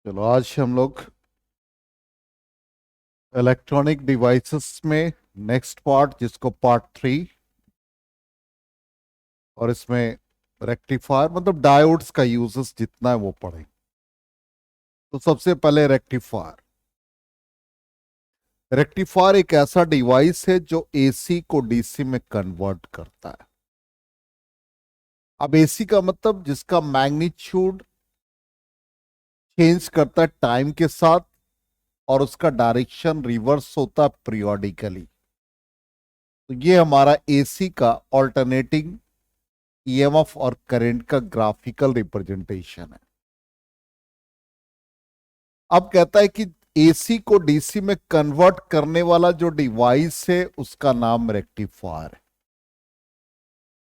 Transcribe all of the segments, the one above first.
चलो आज हम लोग इलेक्ट्रॉनिक डिवाइसेस में नेक्स्ट पार्ट जिसको पार्ट 3 और इसमें रेक्टिफायर मतलब डायोड्स का यूजेस जितना है वो पढ़ें। तो सबसे पहले रेक्टिफायर। रेक्टिफायर एक ऐसा डिवाइस है जो एसी को डीसी में कन्वर्ट करता है। अब एसी का मतलब जिसका मैग्नीट्यूड चेंज करता है टाइम के साथ और उसका डायरेक्शन रिवर्स होता है पीरियोडिकली। तो ये हमारा एसी का ऑल्टरनेटिंग ईएमएफ और करंट का ग्राफिकल रिप्रेजेंटेशन है। अब कहता है कि एसी को डीसी में कन्वर्ट करने वाला जो डिवाइस है उसका नाम रेक्टिफायर है।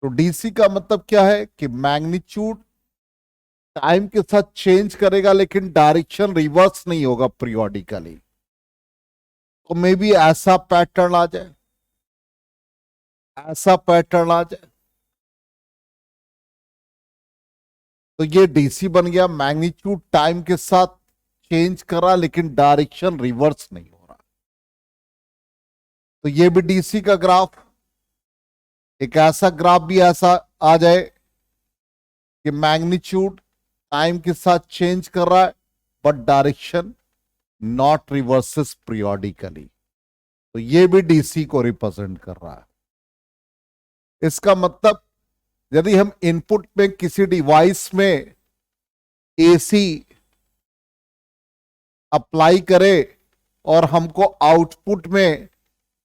तो डीसी का मतलब क्या है कि मैग्नीट्यूड टाइम के साथ चेंज करेगा लेकिन डायरेक्शन रिवर्स नहीं होगा पीरियोडिकली। तो मे बी ऐसा पैटर्न आ जाए, ऐसा पैटर्न आ जाए। तो ये डीसी बन गया, मैग्नीट्यूड टाइम के साथ चेंज करा लेकिन डायरेक्शन रिवर्स नहीं हो रहा। तो ये भी डीसी का ग्राफ। एक ऐसा ग्राफ भी ऐसा आ जाए कि मैग्नीट्यूड टाइम के साथ चेंज कर रहा है but direction not reverses periodically. तो ये भी डीसी को रिप्रेजेंट कर रहा है। इसका मतलब यदि हम इनपुट में किसी डिवाइस में एसी अप्लाई करें और हमको आउटपुट में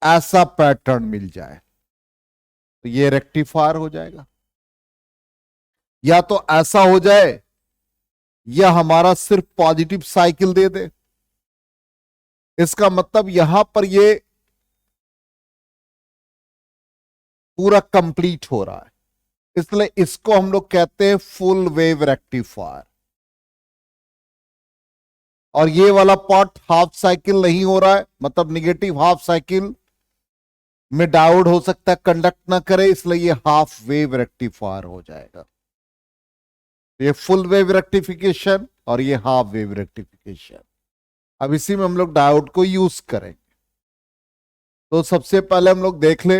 ऐसा पैटर्न मिल जाए तो ये रेक्टिफायर हो जाएगा। या तो ऐसा हो जाए या हमारा सिर्फ पॉजिटिव साइकिल दे दे। इसका मतलब यहां पर ये पूरा कंप्लीट हो रहा है, इसलिए इसको हम लोग कहते हैं फुल वेव रेक्टिफायर। और ये वाला पार्ट हाफ साइकिल नहीं हो रहा है, मतलब निगेटिव हाफ साइकिल में डायोड हो सकता है कंडक्ट ना करे, इसलिए ये हाफ वेव रेक्टिफायर हो जाएगा। ये फुल वेव रेक्टिफिकेशन और ये हाफ वेव रेक्टिफिकेशन। अब इसी में हम लोग डायोड को यूज करेंगे। तो सबसे पहले हम लोग देख ले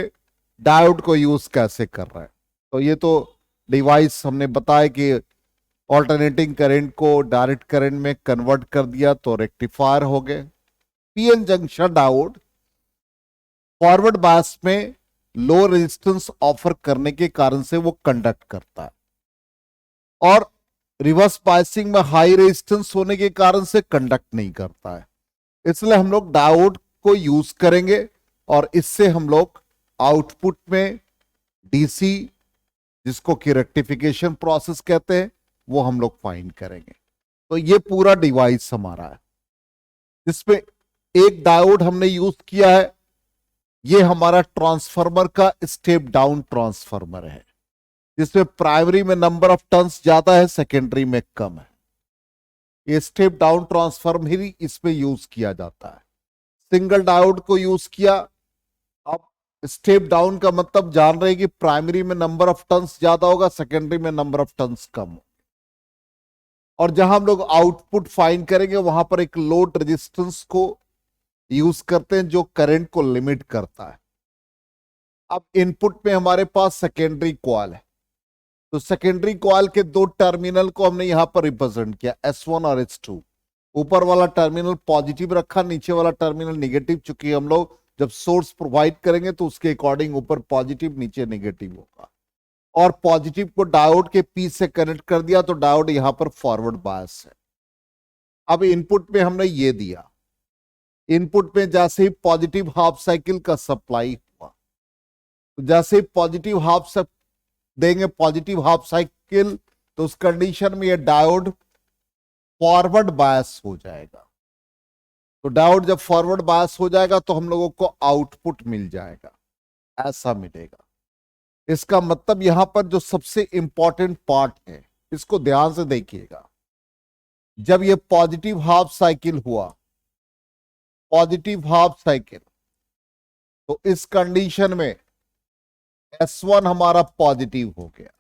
डायोड को यूज कैसे कर रहे हैं। तो ये तो डिवाइस हमने बताया कि ऑल्टरनेटिंग करंट को डायरेक्ट करंट में कन्वर्ट कर दिया तो रेक्टिफायर हो गए। PN junction diode forward bias में लो रेजिस्टेंस ऑफर करने के कारण से वो कंडक्ट करता है और रिवर्स बायसिंग में हाई रेजिस्टेंस होने के कारण से कंडक्ट नहीं करता है। इसलिए हम लोग डायोड को यूज करेंगे और इससे हम लोग आउटपुट में डीसी जिसको कि रेक्टिफिकेशन प्रोसेस कहते हैं वो हम लोग फाइंड करेंगे। तो ये पूरा डिवाइस हमारा है जिसमें एक डायोड हमने यूज किया है। ये हमारा ट्रांसफार्मर का स्टेप डाउन ट्रांसफार्मर है जिसमें प्राइमरी में नंबर ऑफ टर्न्स ज्यादा है, सेकेंडरी में कम है। ये स्टेप डाउन ट्रांसफार्मर ही इसमें यूज किया जाता है। सिंगल डायोड को यूज किया। अब स्टेप डाउन का मतलब जान रहे हैं कि प्राइमरी में नंबर ऑफ टर्न्स ज्यादा होगा, सेकेंडरी में नंबर ऑफ टर्न्स कम होगा। और जहां हम लोग आउटपुट फाइंड करेंगे वहां पर एक लोड रेजिस्टेंस को यूज करते हैं जो करंट को लिमिट करता है। अब इनपुट में हमारे पास सेकेंडरी कॉइल है, तो सेकेंडरी कॉइल के दो टर्मिनल को हमने यहां पर रिप्रेजेंट किया, S1 और S2। ऊपर वाला टर्मिनल पॉजिटिव रखा, नीचे वाला टर्मिनल निगेटिव, चूंकि हम लोग जब सोर्स प्रोवाइड करेंगे तो उसके अकॉर्डिंग ऊपर पॉजिटिव नीचे नेगेटिव होगा। और पॉजिटिव को डायोड के पी से कनेक्ट कर दिया तो डायोड यहां पर फॉरवर्ड बायस है। अब इनपुट में हमने ये दिया, इनपुट में जैसे ही पॉजिटिव हाफ साइकिल का सप्लाई हुआ तो जैसे ही पॉजिटिव हाफ देंगे पॉजिटिव हाफ साइकिल तो उस कंडीशन में ये डायोड फॉरवर्ड बायस हो जाएगा। तो डायोड जब फॉरवर्ड बायस हो जाएगा तो हम लोगों को आउटपुट मिल जाएगा, ऐसा मिलेगा। इसका मतलब यहां पर जो सबसे इंपॉर्टेंट पार्ट है इसको ध्यान से देखिएगा। जब ये पॉजिटिव हाफ साइकिल हुआ, पॉजिटिव हाफ साइकिल, तो इस कंडीशन में S1 हमारा पॉजिटिव हो गया,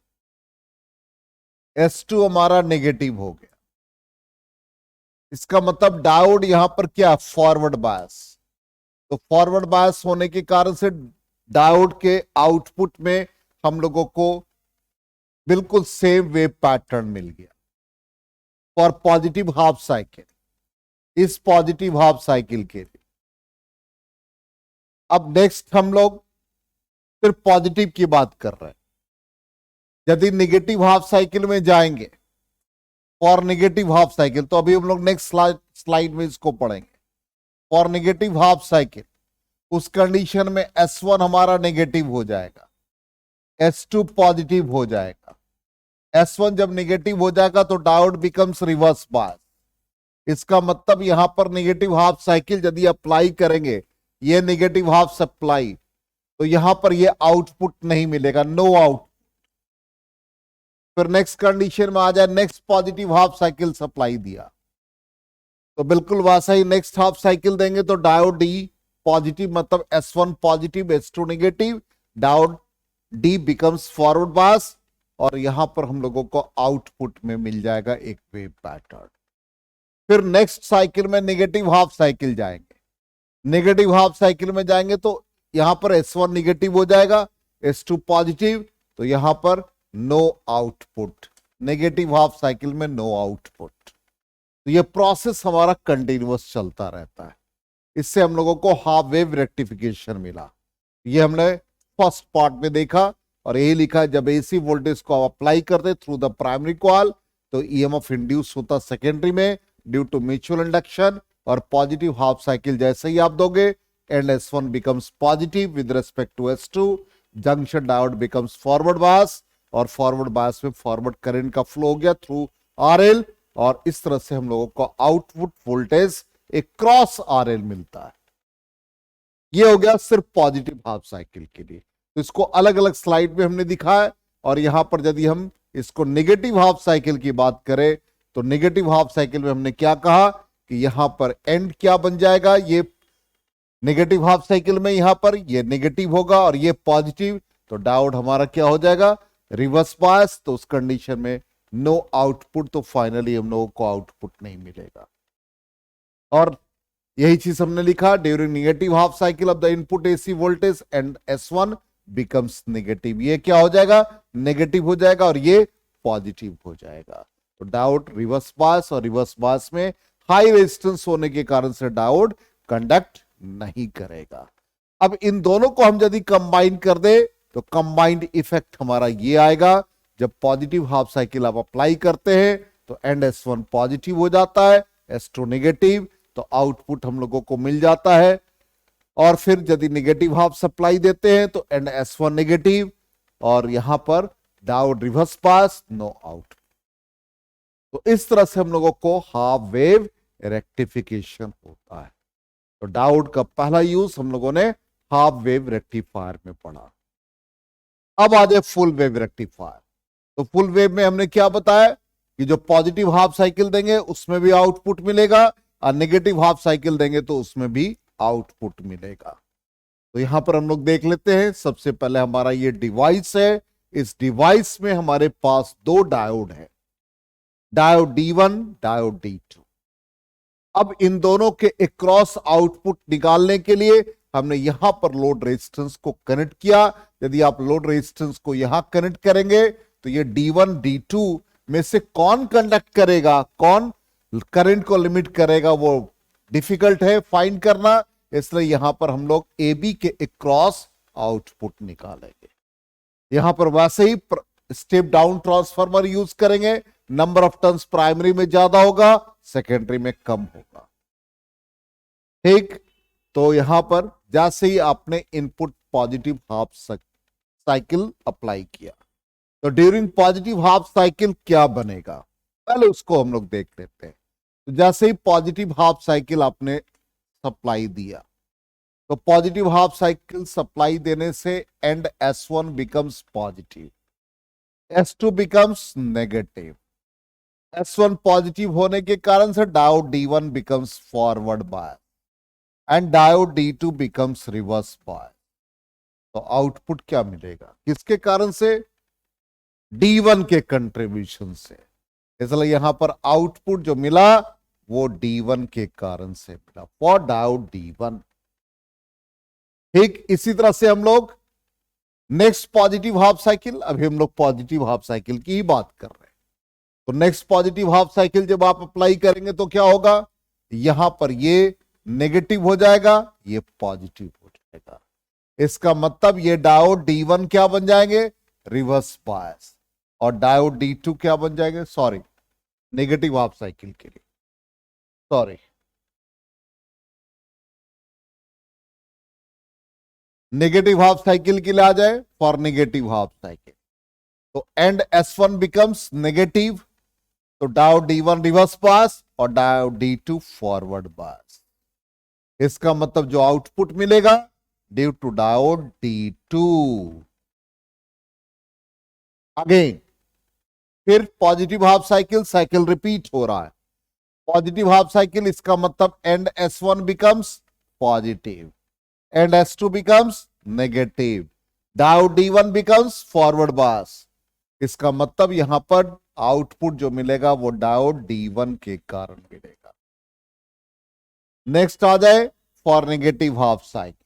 S2 हमारा नेगेटिव हो गया। इसका मतलब डायोड यहां पर क्या, फॉरवर्ड बायस। तो फॉरवर्ड बायस होने के कारण से डायोड के आउटपुट में हम लोगों को बिल्कुल सेम वेव पैटर्न मिल गया फॉर पॉजिटिव हाफ साइकिल, इस पॉजिटिव हाफ साइकिल के लिए। अब नेक्स्ट हम लोग फिर पॉजिटिव की बात कर रहे हैं। यदि निगेटिव हाफ साइकिल में जाएंगे फॉर निगेटिव हाफ साइकिल, तो अभी हम लोग नेक्स्ट स्लाइड में इसको पढ़ेंगे। फॉर निगेटिव हाफ साइकिल उस कंडीशन में S1 हमारा नेगेटिव हो जाएगा, S2 पॉजिटिव हो जाएगा। S1 जब नेगेटिव हो जाएगा तो डायोड बिकम्स रिवर्स बायस। इसका मतलब यहां पर नेगेटिव हाफ साइकिल यदि अप्लाई करेंगे, ये नेगेटिव हाफ सप्लाई, तो यहां पर ये आउटपुट नहीं मिलेगा, नो आउट। फिर नेक्स्ट कंडीशन में आ जाए, next positive half cycle supply दिया तो बिल्कुल वैसा ही नेक्स्ट हाफ साइकिल देंगे तो डायोड डी पॉजिटिव, मतलब S1 positive S2 negative, diode D becomes forward bias और यहां पर हम लोगों को आउटपुट में मिल जाएगा एक वेव पैटर्न। फिर नेक्स्ट साइकिल में नेगेटिव हाफ साइकिल जाएंगे, नेगेटिव हाफ साइकिल में जाएंगे तो यहां पर S1 नेगेटिव हो जाएगा, S2 पॉजिटिव, तो यहां पर no output, negative half cycle में नो आउटपुट। तो ये प्रोसेस हमारा कंटिन्यूअस चलता रहता है। इससे हम लोगों को हाफ वेव रेक्टिफिकेशन मिला। ये हमने फर्स्ट पार्ट में देखा और यही लिखा, जब एसी वोल्टेज को आप अप्लाई करते थ्रू द प्राइमरी कॉइल तो ईएमएफ इंड्यूस होता सेकेंडरी में ड्यू टू म्यूचुअल इंडक्शन, और पॉजिटिव हाफ साइकिल जैसे ही आप दोगे end S1 becomes positive with respect to S2, junction diode becomes forward bias और फॉरवर्ड बायस में फॉरवर्ड करंट का फ्लो हो गया थ्रू RL, और इस तरह से हम लोगों को आउटपुट वोल्टेज एक क्रॉस RL मिलता है। ये हो गया सिर्फ पॉजिटिव हाफ साइकिल के लिए। तो इसको अलग अलग स्लाइड में हमने दिखाया, और यहां पर यदि हम इसको नेगेटिव हाफ साइकिल की बात करें तो नेगेटिव हाफ साइकिल में हमने क्या कहा कि यहां पर एंड क्या बन जाएगा, ये नेगेटिव हाफ साइकिल में यहां पर ये नेगेटिव होगा और ये पॉजिटिव, तो डायोड हमारा क्या हो जाएगा, रिवर्स बायस। तो उस कंडीशन में नो आउटपुट, तो फाइनली हम लोगों को आउटपुट नहीं मिलेगा। और यही चीज हमने लिखा, during negative half cycle of the input AC voltage and S1 becomes negative, ये क्या हो जाएगा, नेगेटिव हो जाएगा और ये पॉजिटिव हो जाएगा। तो डायोड रिवर्स बायस, और रिवर्स बायस में हाई रेजिस्टेंस होने के कारण से डायोड कंडक्ट नहीं करेगा। अब इन दोनों को हम यदि कंबाइन कर दे तो कंबाइंड इफेक्ट हमारा ये आएगा, जब पॉजिटिव हाफ साइकिल आप अप्लाई करते हैं तो एंड S1 पॉजिटिव हो जाता है, S2 नेगेटिव, तो आउटपुट हम लोगों को मिल जाता है। और फिर यदि नेगेटिव हाफ सप्लाई देते हैं तो एंड S1 नेगेटिव, और यहां पर डायोड रिवर्स पास, नो आउट। तो इस तरह से हम लोगों को हाफ वेव रेक्टिफिकेशन होता है। तो डायोड का पहला यूज हम लोगों ने हाफ वेव रेक्टिफायर में पढ़ा। अब आ जाए फुल वेव रेक्टिफायर। तो फुल वेव में हमने क्या बताया कि जो पॉजिटिव हाफ साइकिल देंगे उसमें भी आउटपुट मिलेगा, और नेगेटिव हाफ साइकिल देंगे तो उसमें भी आउटपुट मिलेगा। तो यहां पर हम लोग देख लेते हैं। सबसे पहले हमारा ये डिवाइस है, इस डिवाइस में हमारे पास दो डायोड है, डायोड D1, डायोड D2। अब इन दोनों के अक्रॉस आउटपुट निकालने के लिए हमने यहां पर लोड रेजिस्टेंस को कनेक्ट किया। यदि आप लोड रेजिस्टेंस को यहां कनेक्ट करेंगे तो ये D1, D2 में से कौन कंडक्ट करेगा, कौन करंट को लिमिट करेगा, वो डिफिकल्ट है फाइंड करना। इसलिए यहां पर हम लोग AB के अक्रॉस आउटपुट निकालेंगे। यहां पर वैसे ही स्टेप डाउन ट्रांसफार्मर यूज करेंगे, नंबर ऑफ टर्न्स प्राइमरी में ज्यादा होगा, सेकेंडरी में कम होगा। ठीक, तो यहां पर जैसे ही आपने input positive half cycle apply किया तो ड्यूरिंग पॉजिटिव हाफ साइकिल क्या बनेगा, पहले उसको हम लोग देख लेते हैं। तो जैसे ही पॉजिटिव हाफ साइकिल आपने सप्लाई दिया तो पॉजिटिव हाफ साइकिल सप्लाई देने से and S1 becomes positive, S2 becomes negative. S1 positive होने के कारण से diode D1 becomes forward bias and diode D2 becomes reverse bias. तो आउटपुट क्या मिलेगा, किसके कारण से, D1 के कंट्रीब्यूशन से। इसलिए यहां पर आउटपुट जो मिला वो D1 के कारण से मिला, फॉर डायोड D1। ठीक इसी तरह से हम लोग नेक्स्ट पॉजिटिव हाफ साइकिल, अभी हम लोग पॉजिटिव हाफ साइकिल की ही बात कर रहे हैं। तो नेक्स्ट पॉजिटिव हाफ साइकिल जब आप अप्लाई करेंगे तो क्या होगा, यहां पर ये नेगेटिव हो जाएगा, ये पॉजिटिव हो जाएगा। इसका मतलब ये डायोड D1 क्या बन जाएंगे, रिवर्स बायस, और डायोड D2 क्या बन जाएंगे, सॉरी नेगेटिव हाफ साइकिल के लिए, सॉरी नेगेटिव हाफ साइकिल के लिए आ जाए, फॉर नेगेटिव हाफ साइकिल। तो एंड S1 बिकम्स नेगेटिव, तो डायोड D1 रिवर्स बायस और डायोड D2 फॉरवर्ड बायस। इसका मतलब जो आउटपुट मिलेगा due to diode D2। Again फिर positive half cycle, cycle repeat हो रहा है, पॉजिटिव हाफ साइकिल, इसका मतलब and S1 becomes positive and S2 becomes negative, diode D1 becomes forward bias. इसका मतलब यहां पर आउटपुट जो मिलेगा वो डायोड D1 के कारण मिलेगा। नेक्स्ट आ जाए for negative half cycle.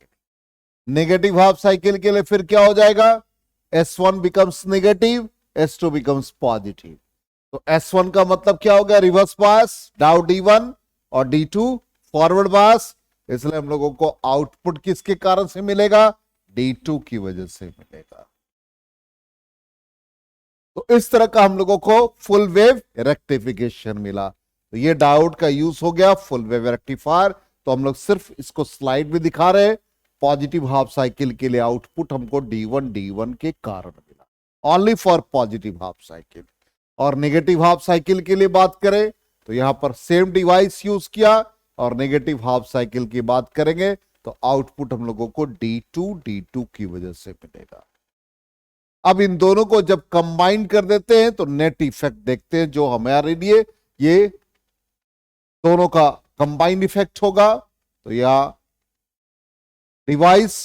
Negative half cycle के लिए फिर क्या हो जाएगा, S1 becomes negative, S2 becomes positive. तो S1 का मतलब क्या होगा, रिवर्स बायस, डायोड D1 और D2 फॉरवर्ड बायस। इसलिए हम लोगों को आउटपुट किसके कारण से मिलेगा, D2 की वजह से मिलेगा। तो इस तरह का हम लोगों को फुल वेव रेक्टिफिकेशन मिला। तो ये डायोड का यूज हो गया फुल वेव रेक्टिफायर। तो हम लोग सिर्फ इसको स्लाइड में दिखा रहे हैं, पॉजिटिव हाफ साइकिल के लिए आउटपुट हमको D1 के कारण मिला, only for positive half cycle. और नेगेटिव हाफ साइकिल के लिए बात करें तो यहां पर सेम डिवाइस यूज किया, और नेगेटिव हाफ साइकिल की बात करेंगे तो आउटपुट हम लोगों को D2 की वजह से मिलेगा। अब इन दोनों को जब कंबाइन कर देते हैं तो नेट इफेक्ट देखते हैं, जो हमारे लिए ये दोनों का कंबाइंड इफेक्ट होगा। तो यह device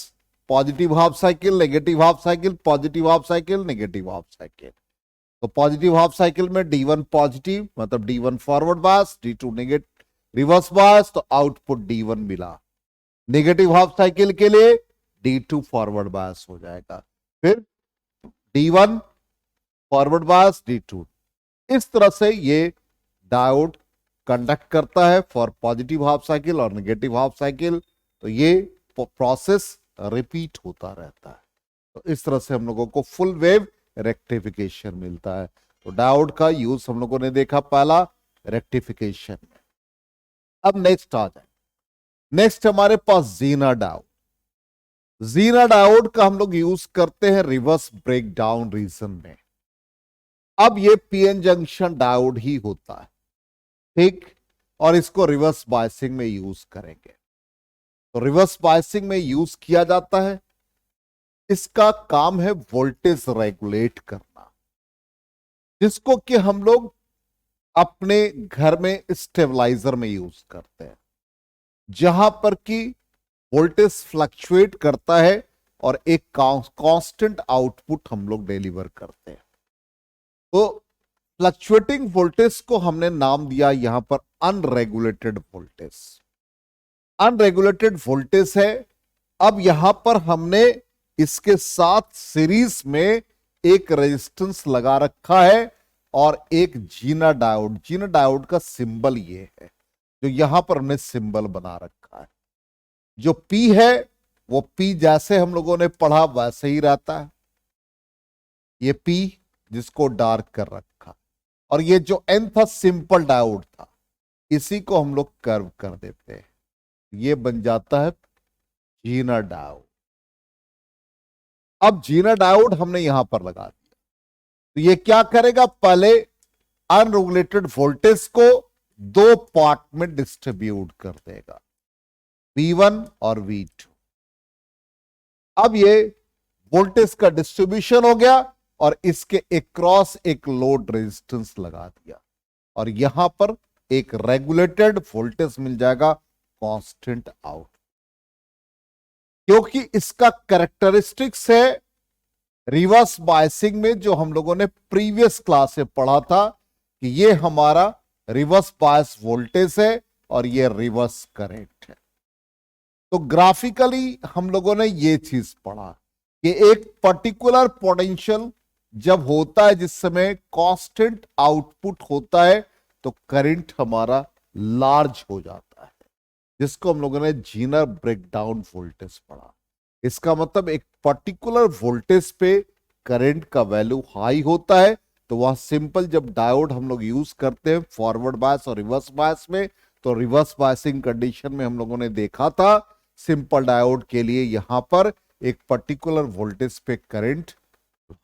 positive half cycle, negative half cycle, positive half cycle, negative half cycle. तो पॉजिटिव हाफ साइकिल में D1 पॉजिटिव मतलब D1 forward bias, D2 negative reverse bias, तो आउटपुट D1 मिला। नेगेटिव हाफ साइकिल के लिए D2 फॉरवर्ड बायस हो जाएगा, फिर D1 फॉरवर्ड बायस, D2। इस तरह से ये डायोड कंडक्ट करता है फॉर पॉजिटिव हाफ साइकिल और नेगेटिव हाफ साइकिल। तो ये प्रोसेस रिपीट होता रहता है। तो इस तरह से हम लोगों को फुल वेव रेक्टिफिकेशन मिलता है। तो डायोड का यूज हम लोगों ने देखा पहला रेक्टिफिकेशन। अब नेक्स्ट आ जाए, नेक्स्ट हमारे पास जीना डायोड। जीना डायोड का हम लोग यूज करते हैं रिवर्स ब्रेकडाउन रीजन में। अब ये पीएन जंक्शन डायोड ही होता है, ठीक, और इसको रिवर्स बायसिंग में यूज करेंगे। तो रिवर्स बायसिंग में यूज किया जाता है, इसका काम है वोल्टेज रेगुलेट करना, जिसको कि हम लोग अपने घर में स्टेबलाइजर में यूज करते हैं, जहां पर कि वोल्टेज फ्लक्चुएट करता है और एक कांस्टेंट आउटपुट हम लोग डिलीवर करते हैं। तो फ्लक्चुएटिंग वोल्टेज को हमने नाम दिया यहां पर अनरेगुलेटेड वोल्टेज। अनरेगुलेटेड वोल्टेज है। अब यहां पर हमने इसके साथ सीरीज में एक रेजिस्टेंस लगा रखा है और एक जीना डायोड। जीना डायोड का सिंबल ये है, जो यहां पर हमने सिंबल बना रखा है। जो P है वो P जैसे हम लोगों ने पढ़ा वैसे ही रहता है। ये P जिसको डार्क कर रखा, और ये जो N था सिंपल डायोड था, इसी को हम लोग कर्व कर देते हैं, ये बन जाता है जीना डायोड। अब जीना डायोड हमने यहां पर लगा दिया, तो ये क्या करेगा, पहले अनरेगुलेटेड वोल्टेज को दो पार्ट में डिस्ट्रीब्यूट कर देगा, V1 और V2। अब ये वोल्टेज का डिस्ट्रीब्यूशन हो गया और इसके अक्रॉस एक लोड रेजिस्टेंस लगा दिया, और यहां पर एक रेगुलेटेड वोल्टेज मिल जाएगा कांस्टेंट आउट। क्योंकि इसका कैरेक्टरिस्टिक्स है रिवर्स बायसिंग में, जो हम लोगों ने प्रीवियस क्लास में पढ़ा था कि ये हमारा रिवर्स बायस वोल्टेज है और ये रिवर्स करंट है। तो ग्राफिकली हम लोगों ने ये चीज पढ़ा कि एक पर्टिकुलर पोटेंशियल जब होता है, जिस समय कांस्टेंट आउटपुट होता है, तो करंट हमारा लार्ज हो जाता है, जिसको हम लोगों ने जीनर ब्रेकडाउन वोल्टेज पढ़ा। इसका मतलब एक पर्टिकुलर वोल्टेज पे करंट का वैल्यू हाई होता है, तो वह सिंपल जब डायोड हम लोग यूज करते हैं फॉरवर्ड बायस और रिवर्स बायस में, तो रिवर्स बायसिंग कंडीशन में हम लोगों ने देखा था सिंपल डायोड के लिए यहां पर एक पर्टिकुलर वोल्टेज पे करंट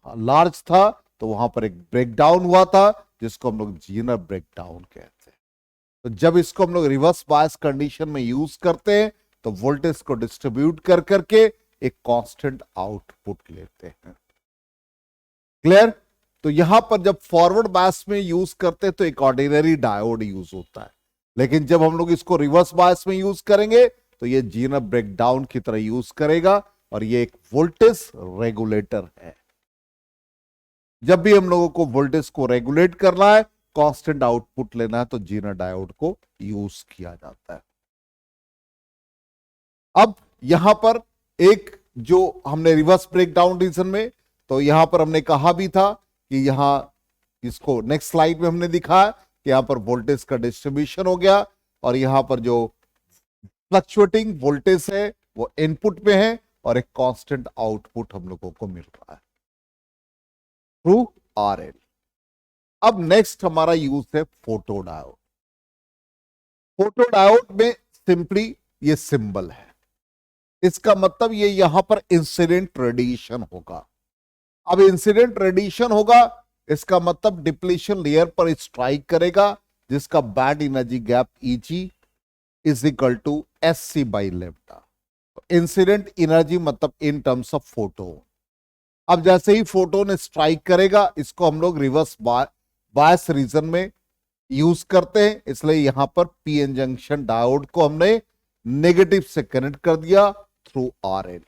लार्ज था, तो वहां पर एक ब्रेकडाउन हुआ था, जिसको हम लोग जीनर ब्रेकडाउन कहते हैं। तो जब इसको हम लोग रिवर्स बायस कंडीशन में यूज करते हैं, तो वोल्टेज को डिस्ट्रीब्यूट कर करके एक कांस्टेंट आउटपुट लेते हैं। क्लियर? तो यहां पर जब फॉरवर्ड बायस में यूज करते हैं तो एक ऑर्डिनरी डायोड यूज होता है, लेकिन जब हम लोग इसको रिवर्स बायस में यूज करेंगे तो ये जीनर ब्रेकडाउन की तरह यूज करेगा, और ये एक वोल्टेज रेगुलेटर है। जब भी हम लोगों को वोल्टेज को रेगुलेट करना है, कांस्टेंट आउटपुट लेना है, तो जीनर डायोड को यूज किया जाता है। अब यहां पर एक जो हमने रिवर्स ब्रेकडाउन रीजन में, तो यहां पर हमने कहा भी था कि यहां इसको नेक्स्ट स्लाइड में हमने दिखाया कि यहां पर वोल्टेज का डिस्ट्रीब्यूशन हो गया, और यहां पर जो फ्लक्चुएटिंग वोल्टेज है वो इनपुट में है, और एक कांस्टेंट आउटपुट हम लोगों को मिल रहा है थ्रू आरएल। अब नेक्स्ट हमारा यूज है फोटोडायोड। फोटोडायोड में सिंपली ये सिंबल है, इसका मतलब ये यहां पर इंसिडेंट रेडिएशन होगा। अब इंसिडेंट रेडिएशन होगा, इसका मतलब डिप्लीशन लेयर पर स्ट्राइक करेगा, जिसका band energy gap Eg is equal to SC by lambda. Incident energy मतलब इन टर्म्स ऑफ फोटोन। अब जैसे ही फोटोन स्ट्राइक करेगा, इसको हम लोग रिवर्स बायस रीजन में यूज करते हैं, इसलिए यहां पर पीएन जंक्शन डायोड को हमने नेगेटिव से कनेक्ट कर दिया थ्रू आरएल।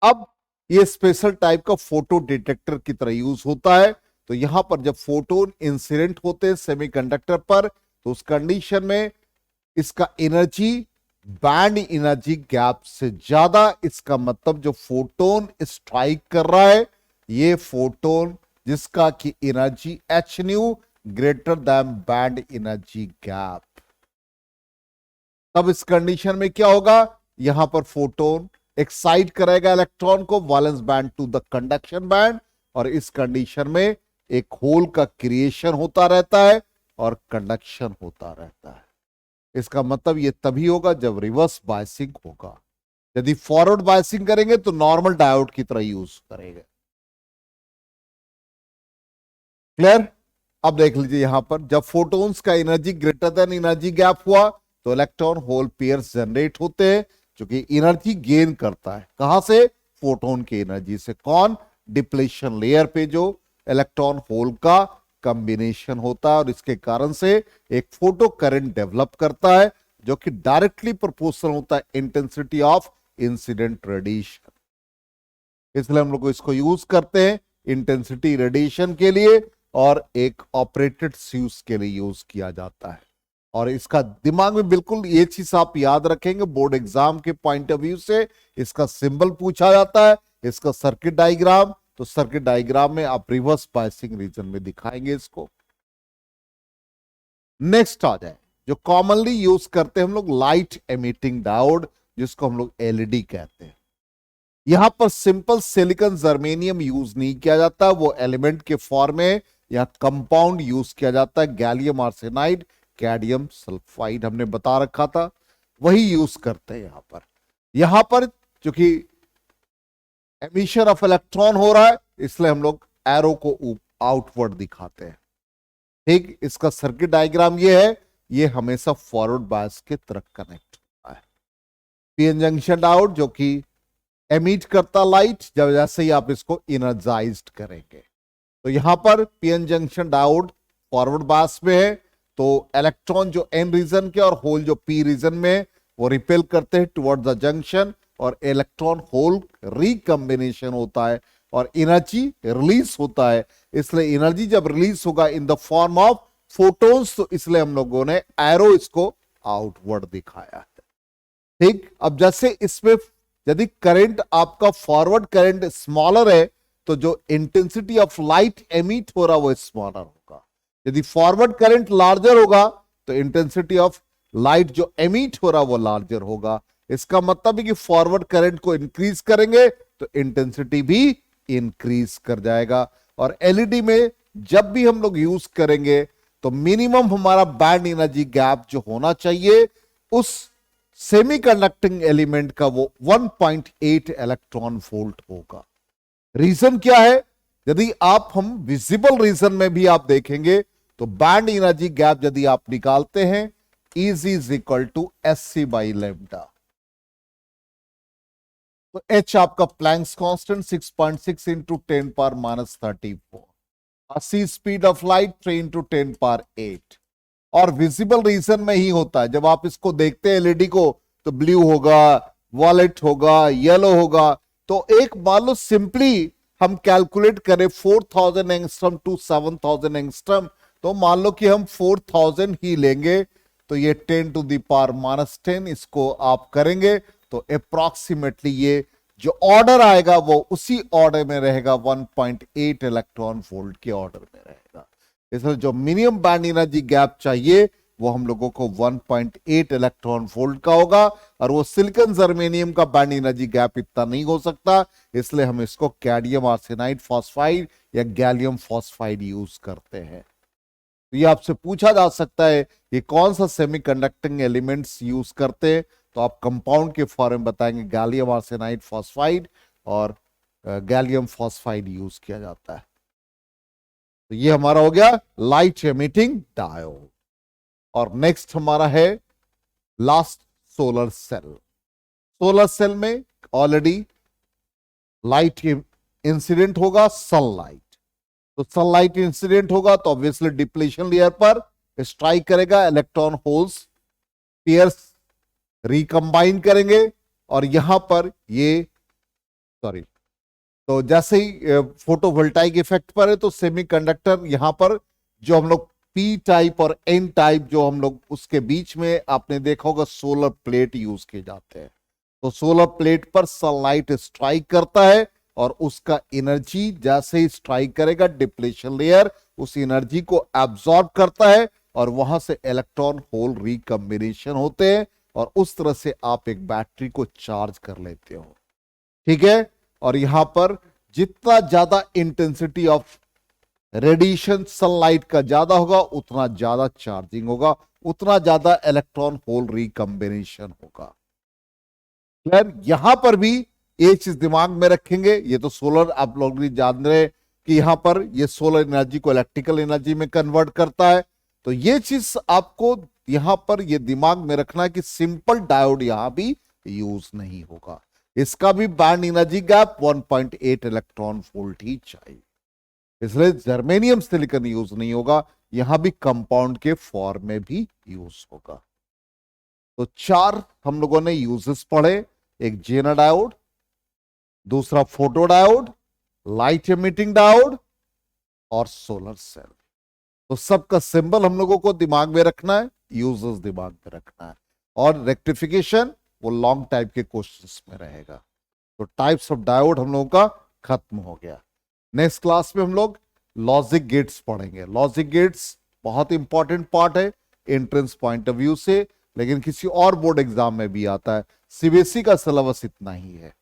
अब ये स्पेशल टाइप का फोटो डिटेक्टर की तरह यूज होता है। तो यहां पर जब फोटोन इंसिडेंट होते हैं सेमीकंडक्टर पर, तो उस कंडीशन में इसका एनर्जी बैंड एनर्जी गैप से ज्यादा, इसका मतलब जो फोटोन स्ट्राइक कर रहा है, ये फोटोन जिसका की energy h nu greater than band energy gap, तब इस कंडीशन में क्या होगा, यहां पर फोटोन एक्साइट करेगा इलेक्ट्रॉन को valence band to the conduction band, और इस कंडीशन में एक होल का क्रिएशन होता रहता है और कंडक्शन होता रहता है। इसका मतलब ये तभी होगा जब रिवर्स बायसिंग होगा। यदि फॉरवर्ड बायसिंग करेंगे तो नॉर्मल डायोड की तरह यूज करेंगे। क्लियर? अब देख लीजिए यहां पर जब फोटोन्स का energy greater than energy gap हुआ, तो इलेक्ट्रॉन होल पेयर्स जनरेट होते हैं, जो कि एनर्जी गेन करता है। कहां से? फोटोन की एनर्जी से। कौन? डिप्लेशन लेयर पे जो इलेक्ट्रॉन होल का कॉम्बिनेशन होता है, और इसके कारण से एक फोटो करंट डेवलप करता है, जो कि डायरेक्टली प्रोपोर्शनल होता है इंटेंसिटी ऑफ इंसिडेंट रेडिएशन। इसलिए हम लोग इसको यूज करते हैं इंटेंसिटी रेडिएशन के लिए, और एक ऑपरेटेड स्विच के लिए यूज किया जाता है। और इसका दिमाग में बिल्कुल ये चीज आप याद रखेंगे, बोर्ड एग्जाम के पॉइंट ऑफ व्यू से इसका सिंबल पूछा जाता है, इसका सर्किट डायग्राम, तो सर्किट डायग्राम में आप रिवर्स बायसिंग रीजन में दिखाएंगे इसको। नेक्स्ट आ जाए जो कॉमनली यूज करते हैं हम लोग, लाइट एमिटिंग डायोड, जिसको हम लोग एलईडी कहते हैं। यहां पर सिंपल सिलिकॉन जर्मेनियम यूज नहीं किया जाता, वो एलिमेंट के फॉर्म में या कंपाउंड यूज किया जाता है, गैलियम आर्सेनाइड, कैडमियम सल्फाइड हमने बता रखा था, वही यूज करते हैं यहां पर क्योंकि एमिशन ऑफ इलेक्ट्रॉन हो रहा है, इसलिए हम लोग एरो को आउटवर्ड दिखाते हैं। ठीक, इसका सर्किट डायग्राम ये है, ये हमेशा फॉरवर्ड बायस के तरफ कनेक्ट होता है। पीएन जंक्शन डायोड जो कि एमिट करता लाइट, जब जैसे ही आप इसको एनर्जाइज्ड करेंगे, तो यहां पर PN junction diode forward bias में है, तो इलेक्ट्रॉन जो एन रीजन के और होल जो पी रीजन में, वो रिपेल करते हैं टुवर्ड द जंक्शन, और इलेक्ट्रॉन होल रिकॉम्बिनेशन होता है और एनर्जी रिलीज होता है। इसलिए एनर्जी जब रिलीज होगा in the form of photons, तो इसलिए हम लोगों ने एरो इसको आउटवर्ड दिखाया है। ठीक, अब जैसे इसमें यदि करंट आपका फॉरवर्ड करंट स्मॉलर है तो जो इंटेंसिटी ऑफ लाइट एमिट हो रहा वो स्मॉलर होगा। यदि फॉरवर्ड करंट लार्जर होगा तो इंटेंसिटी ऑफ लाइट जो एमिट हो रहा वो लार्जर होगा। इसका मतलब है कि फॉरवर्ड करंट को इंक्रीज करेंगे तो इंटेंसिटी भी इंक्रीज कर जाएगा। और एलईडी में जब भी हम लोग यूज करेंगे तो मिनिमम हमारा बैंड एनर्जी गैप जो होना चाहिए उस सेमीकंडक्टिंग एलिमेंट का वो 1.8 इलेक्ट्रॉन वोल्ट होगा। रीजन क्या है? यदि हम विजिबल रीजन में भी आप देखेंगे तो बैंड एनर्जी गैप यदि आप निकालते हैं E is equal to SC by lambda. तो H आपका Planck's constant 6.6 into 10 power minus 34, 80 speed of light 3 into 10 power 8। और विजिबल रीजन में ही होता है। जब आप इसको देखते हैं एलईडी को तो ब्लू होगा, वॉलेट होगा, येलो होगा। तो एक मान लो सिंपली हम कैलकुलेट करें 4000 एंगस्ट्रम टू 7000 एंगस्ट्रम, तो मान लो कि हम 4000 ही लेंगे तो ये 10 टू द पावर माइनस 10 इसको आप करेंगे तो अप्रॉक्सीमेटली ये जो ऑर्डर आएगा वो उसी ऑर्डर में रहेगा, 1.8 इलेक्ट्रॉन वोल्ट के ऑर्डर में रहेगा। इसलिए जो मिनिमम बैंड एनर्जी गैप चाहिए वो हम लोगों को 1.8 इलेक्ट्रॉन वोल्ट का होगा। और वो सिलिकॉन जर्मेनियम का बैंड एनर्जी गैप इतना नहीं हो सकता, इसलिए हम इसको कैडमियम आर्सेनाइड फॉस्फाइड या गैलियम फॉस्फाइड यूज करते हैं। तो ये आपसे पूछा जा सकता है ये कौन सा सेमीकंडक्टिंग एलिमेंट्स यूज करते हैं, तो आप कंपाउंड के फॉर्म में बताएंगे गैलियम आर्सेनाइड फॉस्फाइड और गैलियम फॉस्फाइड यूज किया जाता है। तो ये हमारा हो गया लाइट एमिटिंग डायोड। और नेक्स्ट हमारा है last solar cell. Solar cell में ऑलरेडी लाइट इंसिडेंट होगा, सनलाइट। तो सनलाइट इंसिडेंट होगा तो ऑब्वियसली डिप्लीशन लेयर पर स्ट्राइक करेगा, इलेक्ट्रॉन होल्स पेयर्स रिकंबाइन करेंगे और यहां पर ये तो जैसे ही फोटोवोल्टाइक इफेक्ट पर है तो सेमीकंडक्टर यहां पर जो हम लोग पी टाइप और एन टाइप जो हम लोग उसके बीच में आपने देखा होगा सोलर प्लेट यूज किए जाते हैं। तो सोलर प्लेट पर सनलाइट स्ट्राइक करता है और उसका एनर्जी जैसे ही स्ट्राइक करेगा डिप्लीशन लेयर उस एनर्जी को एब्सॉर्ब करता है और वहां से इलेक्ट्रॉन होल रिकंबिनेशन होते हैं और उस तरह से आप एक बैटरी को चार्ज कर लेते हो। ठीक है, और यहां पर जितना ज्यादा इंटेंसिटी ऑफ रेडिएशन सनलाइट का ज्यादा होगा उतना ज्यादा चार्जिंग होगा, उतना ज्यादा इलेक्ट्रॉन होल रिकंबिनेशन होगा। क्लियर? यहां पर भी एक चीज दिमाग में रखेंगे, ये तो सोलर आप लोग भी जान रहे हैं कि यहां पर ये सोलर एनर्जी को इलेक्ट्रिकल एनर्जी में कन्वर्ट करता है। तो ये चीज आपको यहां पर ये दिमाग में रखना है कि सिंपल डायोड यहां भी यूज नहीं होगा। इसका भी band energy gap 1.8 electron volt ही चाहिए, इसलिए जर्मेनियम सिलिकॉन यूज नहीं होगा। यहां भी कंपाउंड के फॉर्म में भी यूज होगा। तो 4 हम लोगों ने यूजेस पढ़े, एक जेना डायोड, दूसरा photo diode, light emitting diode और सोलर सेल। तो सबका सिंबल हम लोगों को दिमाग में रखना है, यूजेस दिमाग में रखना है और रेक्टिफिकेशन वो लॉन्ग टाइप के क्वेश्चंस में रहेगा। तो टाइप्स ऑफ डायोड हम लोगों का खत्म हो गया। नेक्स्ट क्लास में हम लोग लॉजिक गेट्स पढ़ेंगे। लॉजिक गेट्स बहुत इंपॉर्टेंट पार्ट है एंट्रेंस पॉइंट ऑफ व्यू से, लेकिन किसी और बोर्ड एग्जाम में भी आता है। सीबीएसई का सिलेबस इतना ही है।